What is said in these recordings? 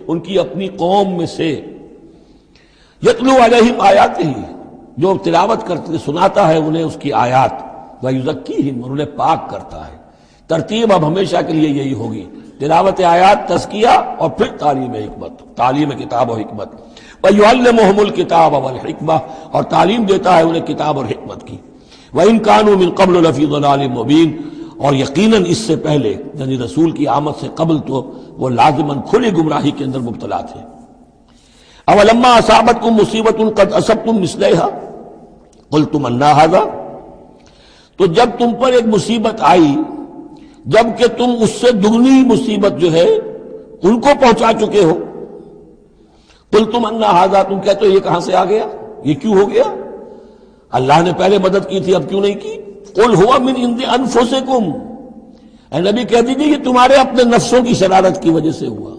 ان کی اپنی قوم میں سے، یتلو علیہم آیاتہ، جو تلاوت کرتے سناتا ہے انہیں اس کی آیات، ویزکیہم، اور انہیں پاک کرتا ہے۔ ترتیب اب ہمیشہ کے لیے یہی ہوگی، تلاوت آیات، تزکیہ، اور پھر تعلیم حکمت، تعلیم کتاب و حکمت۔ وَيُعَلِّمُهُمُ الْكِتَابَ وَالْحِكْمَةَ، اور تعلیم دیتا ہے انہیں کتاب اور حکمت کی۔ وَإِن كَانُوا مِن قَبْلُ لَفِي ضَلَالٍ مُبِينٍ، اور یقیناً اس سے پہلے یعنی رسول کی آمد سے قبل تو وہ لازماً کھلی گمراہی کے اندر مبتلا تھے۔ أَوَلَمَّا أَصَابَتْكُم مُّصِيبَةٌ قَدْ أَصَبْتُم مِّثْلَيْهَا قُلْتُمْ أَنَّىٰ هَٰذَا، تو جب تم پر ایک مصیبت آئی جب کہ تم اس سے دگنی مصیبت جو ہے ان کو پہنچا چکے ہو، قُلْتُمْ أَنَّىٰ هَٰذَا، تم کہتے ہو یہ کہاں سے آ گیا، یہ کیوں ہو گیا، اللہ نے پہلے مدد کی تھی اب کیوں نہیں کی۔ قُلْ هُوَ مِنْ عِنْدِ أَنفُسِكُمْ، اے نبی کہہ دیجیے یہ تمہارے اپنے نفسوں کی شرارت کی وجہ سے ہوا،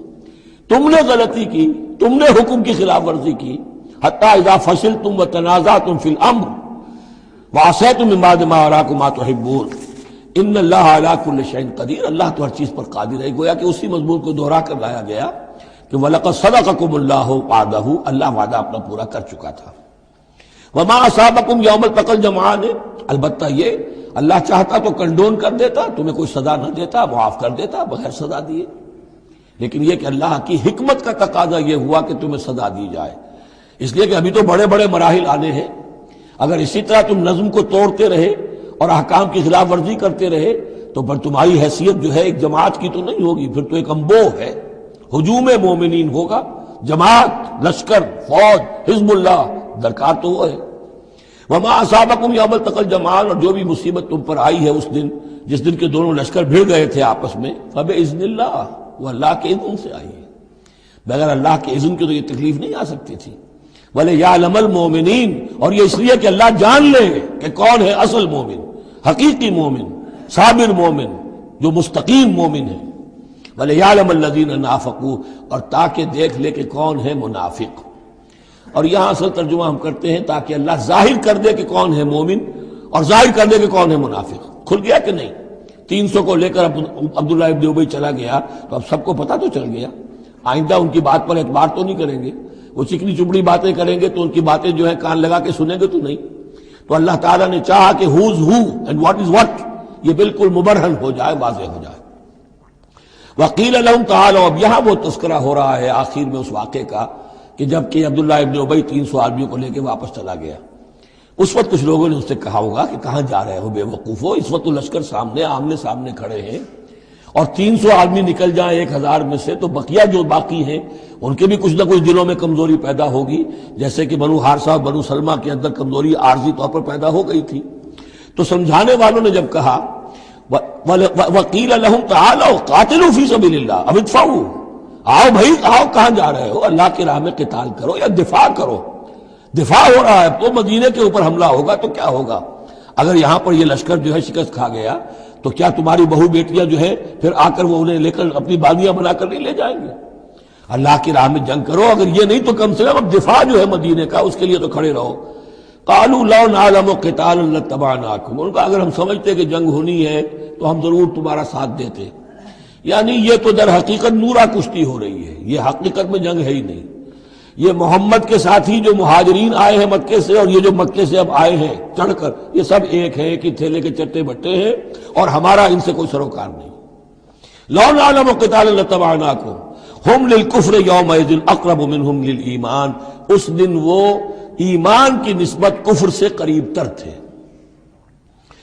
تم نے غلطی کی، تم نے حکم کی خلاف ورزی کی۔ حتیٰ اذا فشلتم وتنازعتم فی الامر وعصیتم من بعد ما اراکم ما تحبون ان اللہ علی کل شیء قدیر، اللہ تو ہر چیز پر قادر ہے۔ گویا کہ اسی مضمون کو دوہرا کر لایا گیا کہ وَلَقَدْ صَدَقَكُمُ اللَّهُ وَعْدَهُ، اللہ وعدہ اپنا پورا کر چکا تھا۔ وَمَا أَصَابَكُمْ يَوْمَ الْتَقَى الْجَمْعَانِ، البتہ یہ اللہ چاہتا تو کنڈون کر دیتا، تمہیں کوئی سزا نہ دیتا، معاف کر دیتا بغیر سزا دیے، لیکن یہ کہ اللہ کی حکمت کا تقاضا یہ ہوا کہ تمہیں سزا دی جائے، اس لیے کہ ابھی تو بڑے بڑے مراحل آنے ہیں۔ اگر اسی طرح تم نظم کو توڑتے رہے اور احکام کی خلاف ورزی کرتے رہے تو پھر تمہاری حیثیت جو ہے ایک جماعت کی تو نہیں ہوگی، پھر تو ایک انبوہ ہے، ہجوم مومنین ہوگا، جماعت، لشکر، فوج، حزب اللہ درکار تو وہ ہے۔ وما اصابکم یوم التقى الجمعان، اور جو بھی مصیبت تم پر آئی ہے اس دن جس دن کے دونوں لشکر بھڑ گئے تھے آپس میں، فباذن اللہ، وہ اللہ کے اذن سے آئی ہے، بغیر اللہ کے اذن کے تو یہ تکلیف نہیں آ سکتی تھی۔ وَلِيَعْلَمَ الْمُؤْمِنِينَ، اور یہ اس لیے کہ اللہ جان لے کہ کون ہے اصل مومن، حقیقی مومن، صابر مومن، جو مستقیم مومن ہے۔ وَلِيَعْلَمَ الَّذِينَ نَافَقُوا، اور تاکہ دیکھ لے کہ کون ہے منافق۔ اور یہاں اصل ترجمہ ہم کرتے ہیں تاکہ اللہ ظاہر کر دے کہ کون ہے مومن اور ظاہر کر دے کہ کون ہے منافق۔ کھل گیا کہ نہیں؟ 300 کو لے کر عبداللہ ابن ابی چلا گیا تو اب سب کو پتہ تو چل گیا، آئندہ ان کی بات پر اعتبار تو نہیں کریں گے، وہ چکنی چپڑی باتیں کریں گے تو ان کی باتیں جو ہے کان لگا کے سنیں گے تو نہیں۔ تو اللہ تعالیٰ نے چاہا کہ ہوز ہو اینڈ واٹ از واٹ یہ بالکل مبرہن ہو جائے، واضح ہو جائے۔ وقیل لہم تعالوا، اب یہاں وہ تذکرہ ہو رہا ہے آخر میں اس واقعے کا کہ جب کہ عبداللہ ابن ابی 300 آدمیوں کو لے کے واپس چلا گیا، اس وقت کچھ لوگوں نے اس سے کہا ہوگا کہ کہاں جا رہے ہو بے وقوفو، اس وقت تو لشکر سامنے آمنے سامنے کھڑے ہیں اور 300 آدمی نکل جائیں 1000 میں سے تو بقیہ جو باقی ہیں ان کے بھی کچھ نہ کچھ دلوں میں کمزوری پیدا ہوگی، جیسے کہ بنو حارثہ اور بنو سلمہ کے اندر کمزوری عارضی طور پر پیدا ہو گئی تھی۔ تو سمجھانے والوں نے جب کہا وَقِيلَ لَهُمْ تَعَالَوْا قَاتِلُوا فِي سَبِيلِ اللَّهِ أَوِ ادْفَعُوا، آؤ بھائی آؤ، کہاں جا رہے ہو، اللہ کی راہ میں قتال کرو یا دفاع کرو۔ دفاع ہو رہا ہے تو مدینے کے اوپر حملہ ہوگا تو کیا ہوگا، اگر یہاں پر یہ لشکر جو ہے شکست کھا گیا تو کیا تمہاری بہو بیٹیاں جو ہے پھر آ کر وہ انہیں لے کر اپنی بالیاں بنا کر نہیں لے جائیں گے؟ اللہ کی راہ میں جنگ کرو، اگر یہ نہیں تو کم سے کم اب دفاع جو ہے مدینے کا اس کے لیے تو کھڑے رہو۔ قالوا لو نعلم قتالا لاتبعناکم، ان کا اگر ہم سمجھتے کہ جنگ ہونی ہے تو ہم ضرور تمہارا ساتھ دیتے۔ یعنی یہ تو در حقیقت نورا کشتی ہو رہی ہے، یہ حقیقت میں جنگ ہے ہی نہیں، یہ محمد کے ساتھی جو مہاجرین آئے ہیں مکے سے اور یہ جو مکے سے اب آئے ہیں چڑھ کر، یہ سب ایک ہیں، ایک ہی تھیلے کے چٹے بٹے ہیں اور ہمارا ان سے کوئی سروکار نہیں۔ لو نعلم قتالا لاتبعناکم ہم للکفر یومئذ اقرب منہم للایمان، اس دن وہ ایمان کی نسبت کفر سے قریب تر تھے۔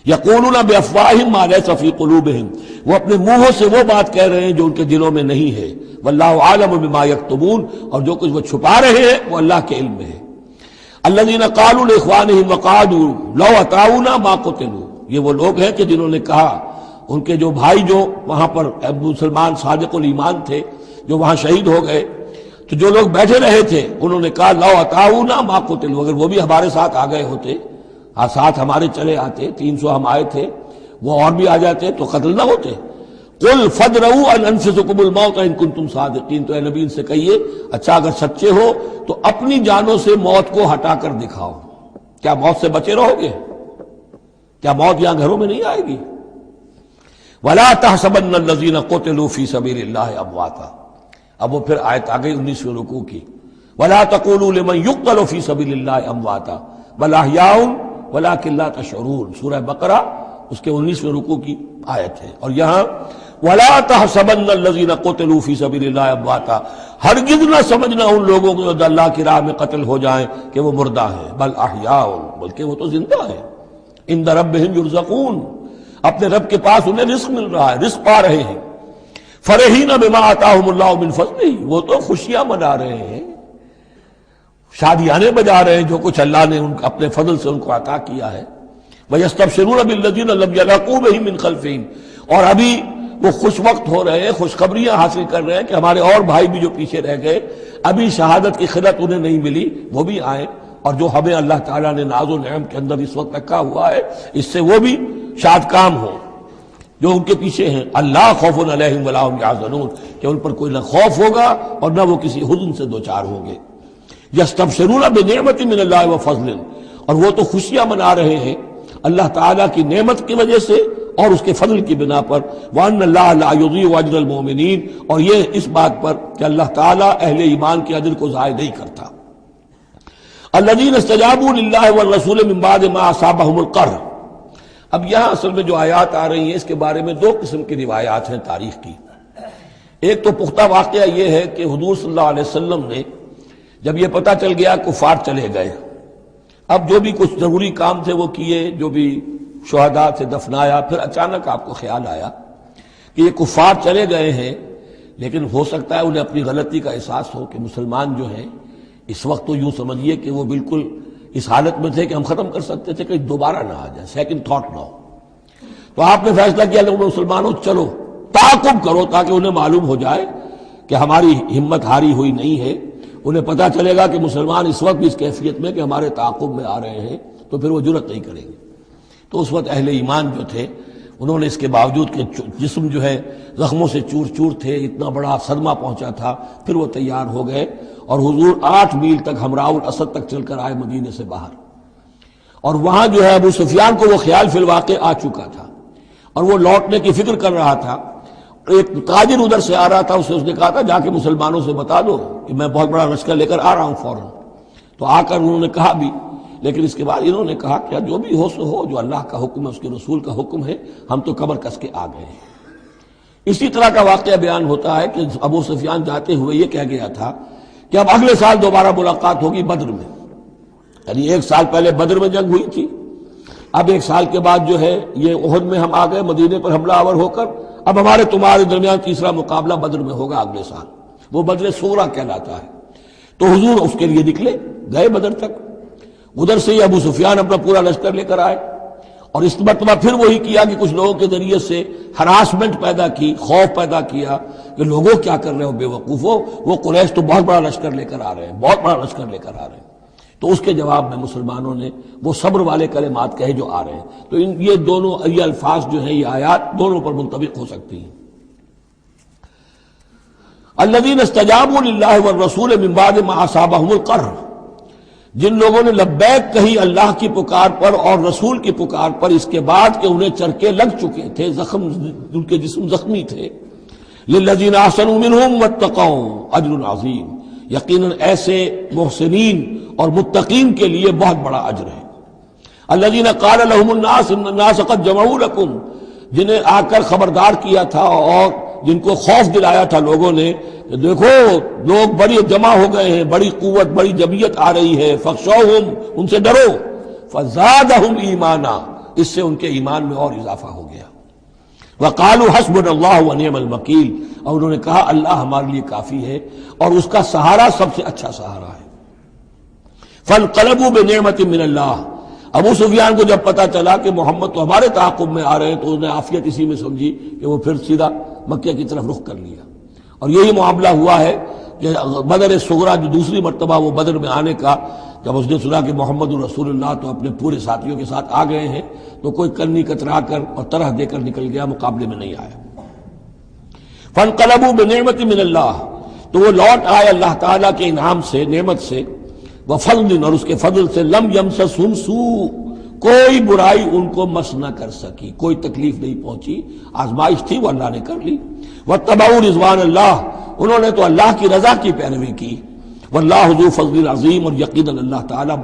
یقولون بافواہہم ما لیس فی قلوبہم، وہ اپنے منہوں سے وہ بات کہہ رہے ہیں جو ان کے دلوں میں نہیں ہے۔ واللہ عالم بما یکتمون، اور جو کچھ وہ چھپا رہے ہیں وہ اللہ کے علم میں ہے۔ الذین قالوا لاخوانہم وقعدوا لو اطاعونا ما قتلوا، یہ وہ لوگ ہیں کہ جنہوں نے کہا، ان کے جو بھائی جو وہاں پر ابو سلمان صادق الایمان تھے جو وہاں شہید ہو گئے، تو جو لوگ بیٹھے رہے تھے انہوں نے کہا لو اطاعونا ما قتلوا، اگر وہ بھی ہمارے ساتھ آ گئے ہوتے، ساتھ ہمارے چلے آتے، 300 ہم آئے تھے، وہ اور بھی آ جاتے تو قتل نہ ہوتے۔ قل فادرؤوا عن انفسکم الموت ان کنتم صادقین، تو اے نبی ان سے کہیے اچھا اگر سچے ہو تو اپنی جانوں سے موت کو ہٹا کر دکھاؤ، کیا موت سے بچے رہو گے؟ کیا موت یہاں گھروں میں نہیں آئے گی؟ ولا تحسبن الذین قتلوا فی سبیل اللہ امواتا، اب وہ پھر آیت آ گئی 19ویں رکوع کی، وَلَا تَقُولُوا لِمَن يُقْتَلُ فِي سَبِيلِ اللَّهِ أَمْوَاتًا بَلْ أَحْيَاءٌ وَلَٰكِن لَّا تَشْعُرُونَ، سورہ بقرہ اس کے 19ویں رکوع کی آیت ہے۔ اور یہاں وَلَا تَحْسَبَنَّ الَّذِينَ قُتِلُوا فِي سَبِيلِ اللَّهِ أَمْوَاتًا، ہرگز نہ سمجھنا ان لوگوں کو جو اللہ کی راہ میں قتل ہو جائیں کہ وہ مردہ ہیں، بل احیاء، بلکہ وہ تو زندہ ہیں، عند ربہم یرزقون، اپنے رب کے پاس انہیں رزق مل رہا ہے، رزق پا رہے ہیں، فرحین بما آتاہم اللہ من فضلہ، وہ تو خوشیاں منا رہے ہیں، شادیانے بجا رہے ہیں جو کچھ اللہ نے اپنے فضل سے ان کو عطا کیا ہے۔ وَيَسْتَبْشِرُونَ بِالَّذِينَ لَمْ يَلْحَقُوا بِهِم مِّن خَلْفِهِمْ، اور ابھی وہ خوش وقت ہو رہے ہیں، خوشخبریاں حاصل کر رہے ہیں کہ ہمارے اور بھائی بھی جو پیچھے رہ گئے، ابھی شہادت کی خلت انہیں نہیں ملی، وہ بھی آئیں، اور جو ہمیں اللہ تعالیٰ نے ناز و نعم کے اندر اس وقت رکھا ہوا ہے اس سے وہ بھی شاد کام ہوں جو ان کے پیچھے ہیں۔ اللہ خوف علیہم ولا هم یحزنون، کہ ان پر کوئی نہ خوف ہوگا اور نہ وہ کسی حزن سے دوچار ہوں گے۔ یستبشرون بنعمت من اللہ وفضل، اور وہ تو خوشیاں منا رہے ہیں اللہ تعالیٰ کی نعمت کی وجہ سے اور اس کے فضل کی بنا پر، وَأَنَّ اللَّهَ لَا يُضِيعُ أَجْرَ الْمُؤْمِنِينَ، اور یہ اس بات پر کہ اللہ تعالیٰ اہل ایمان کے اجر کو ضائع نہیں کرتا۔ الَّذِينَ اسْتَجَابُوا لِلَّهِ وَالرَّسُولِ مِن بَعْدِ مَا أَصَابَهُمُ الْقَرْحُ۔ اب یہاں اصل میں جو آیات آ رہی ہیں اس کے بارے میں دو قسم کی روایات ہیں تاریخ کی۔ ایک تو پختہ واقعہ یہ ہے کہ حضور صلی اللہ علیہ وسلم نے جب یہ پتہ چل گیا کفار چلے گئے، اب جو بھی کچھ ضروری کام تھے وہ کیے، جو بھی شہداء سے دفنایا، پھر اچانک آپ کو خیال آیا کہ یہ کفار چلے گئے ہیں، لیکن ہو سکتا ہے انہیں اپنی غلطی کا احساس ہو کہ مسلمان جو ہیں اس وقت تو یوں سمجھیے کہ وہ بالکل اس حالت میں تھے کہ ہم ختم کر سکتے تھے کہ دوبارہ نہ آ جائے، سیکنڈ تھاٹ نہ ہو۔ تو آپ نے فیصلہ کیا لوگوں مسلمانوں چلو تعاقب کرو تاکہ انہیں معلوم ہو جائے کہ ہماری ہمت ہاری ہوئی نہیں ہے، انہیں پتہ چلے گا کہ مسلمان اس وقت بھی اس کیفیت میں کہ ہمارے تعاقب میں آ رہے ہیں، تو پھر وہ جرأت نہیں کریں گے۔ تو اس وقت اہل ایمان جو تھے انہوں نے اس کے باوجود کہ جسم جو ہے زخموں سے چور چور تھے، اتنا بڑا صدمہ پہنچا تھا، پھر وہ تیار ہو گئے اور حضور 8 میل تک ہمراہ الاسد تک چل کر آئے مدینے سے باہر، اور وہاں جو ہے ابو سفیان کو وہ خیال فی الواقع آ چکا تھا اور وہ لوٹنے کی فکر کر رہا تھا۔ ایک تاجر ادھر سے آ رہا تھا، اس نے کہا تھا جا کے مسلمانوں سے بتا دو کہ میں بہت بڑا لشکر لے کر آ رہا ہوں فوراً۔ تو آ کر انہوں نے کہا بھی، لیکن اس کے بعد انہوں نے کہا کہ جو بھی ہو سو ہو، جو اللہ کا حکم ہے اس کے رسول کا حکم ہے، ہم تو کمر کس کے آ گئے ہیں۔ اسی طرح کا واقعہ بیان ہوتا ہے کہ ابو سفیان جاتے ہوئے یہ کہہ گیا تھا کہ اب اگلے سال دوبارہ ملاقات ہوگی بدر میں، یعنی 1 سال پہلے بدر میں جنگ ہوئی تھی، اب 1 سال کے بعد جو ہے یہ احد میں ہم آ گئے مدینے پر حملہ آور ہو کر، اب ہمارے تمہارے درمیان تیسرا مقابلہ بدر میں ہوگا اگلے سال، وہ بدر صغریٰ کہلاتا ہے۔ تو حضور اس کے لیے نکلے، گئے بدر تک، ادھر سے ہی ابو سفیان اپنا پورا لشکر لے کر آئے، اور اس مرتبہ پھر وہی کیا کہ کچھ لوگوں کے ذریعے سے ہراسمنٹ پیدا کی، خوف پیدا کیا کہ لوگوں کیا کر رہے ہو بے وقوفو، وہ قریش تو بہت بڑا لشکر لے کر آ رہے ہیں، بہت بڑا لشکر لے کر آ رہے ہیں۔ تو اس کے جواب میں مسلمانوں نے وہ صبر والے کلمات کہے جو آ رہے ہیں۔ تو یہ دونوں یہ الفاظ جو ہیں، یہ آیات دونوں پر منطبق ہو سکتی ہیں۔ الذین استجابوا للہ والرسول من بعد ما اصابهم القرح، جن لوگوں نے لبیک کہی اللہ کی پکار پر اور رسول کی پکار پر اس کے بعد کہ انہیں چرکے لگ چکے تھے، زخم ان کے جسم زخمی تھے، للذین احسنوا منہم واتقوا اجر عظیم، یقیناً ایسے محسنین اور متقین کے لیے بہت بڑا اجر ہے۔ الذین قال لهم الناس ان الناس قد جمعوا لكم، جنہیں آ کر خبردار کیا تھا اور جن کو خوف دلایا تھا لوگوں نے کہ دیکھو لوگ بڑی جمع ہو گئے ہیں، بڑی قوت بڑی جمعیت آ رہی ہے، فخشوہم، ان سے ڈرو، فزادہم ایمانا، اس سے ان کے ایمان میں اور اضافہ ہو گیا۔ وقالوا حسبنا اللہ ونعم الوکیل، اور انہوں نے کہا اللہ ہمارے لیے کافی ہے اور اس کا سہارا سب سے اچھا سہارا ہے۔ فانقلبوا بنعمت من اللہ، ابو سفیان کو جب پتا چلا کہ محمد تو ہمارے تعاقب میں آ رہے ہیں تو انہوں نے عافیت اسی میں سمجھی کہ وہ پھر سیدھا مکہ کی طرف رخ کر لیا، اور یہی معاملہ ہوا ہے کہ بدر صغریٰ جو دوسری مرتبہ وہ بدر میں آنے کا، جب اس نے سنا کہ محمد رسول اللہ تو اپنے پورے ساتھیوں کے ساتھ آ گئے ہیں تو کوئی کنی کترا کر اور طرح دے کر نکل گیا، مقابلے میں نہیں آیا۔ فانقلبوا بنعمت من اللہ، تو وہ لوٹ آئے اللہ تعالیٰ کے انعام سے، نعمت سے، وفضل، اور اس کے فضل سے، لم یمسسہم سوء، کوئی برائی ان کو مس نہ کر سکی، کوئی تکلیف نہیں پہنچی، آزمائش تھی وہ اللہ نے کر لی۔ واتبعوا رضوان اللہ، انہوں نے تو اللہ کی رضا کی پیروی کی۔ واللہ ذو فضل عظیم، اور یقیناً اللہ تعالیٰ